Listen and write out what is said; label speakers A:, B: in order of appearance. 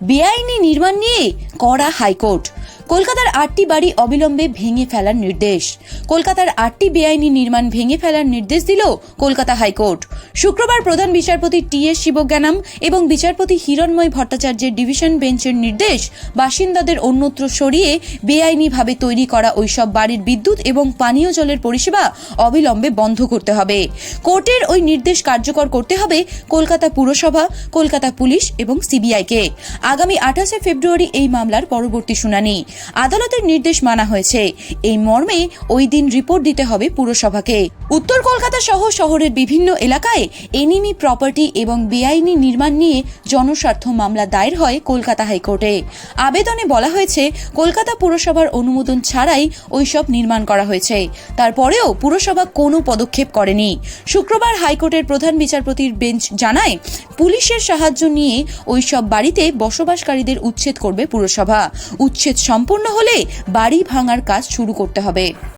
A: বেআইনি নির্মাণ নিয়ে কড়া হাইকোর্ট। কলকাতার 8টি বাড়ি অবিলম্বে ভেঙে ফেলার নির্দেশ। কলকাতার 8টি বেআইনি নির্মাণ ভেঙে ফেলার নির্দেশ দিল কলকাতা হাইকোর্ট। শুক্রবার প্রধান বিচারপতি টি.এস. শিবজ্ঞানম এবং বিচারপতি হিরণময় ভট্টাচার্যের ডিভিশন বেঞ্চের নির্দেশ, বাসিন্দাদের অন্যত্র সরিয়ে বেআইনিভাবে তৈরি করা ওইসব বাড়ির বিদ্যুৎ এবং পানীয় জলের পরিষেবা অবিলম্বে বন্ধ করতে হবে। কোর্টের ওই নির্দেশ কার্যকর করতে হবে কলকাতা পুরসভা, কলকাতা পুলিশ এবং সিবিআইকে। আগামী 28 ফেব্রুয়ারি এই মামলার পরবর্তী শুনানি। আদালতের নির্দেশ মানা হয়েছে। এই মর্মে ওই দিন রিপোর্ট দিতে হবে পুরসভাকে। উত্তর কলকাতা সহ শহরের বিভিন্ন এলাকায় এনিমি প্রপার্টি এবং বেআইনি নির্মাণ নিয়ে জনস্বার্থ মামলা দায়ের হয় কলকাতা হাইকোর্টে। আবেদনে বলা হয়েছে, কলকাতা পুরসভার অনুমোদন ছাড়াই ওইসব নির্মাণ করা হয়েছে। তারপরেও পুরসভা কোনো পদক্ষেপ করেনি। শুক্রবার হাইকোর্টের প্রধান বিচারপতির বেঞ্চ জানায়, পুলিশের সাহায্য নিয়ে ওইসব বাড়িতে বসবাসকারীদের উচ্ছেদ করবে পুরসভা। উচ্ছেদ সম্পূর্ণ হলে বাড়ি ভাঙার কাজ শুরু করতে হবে।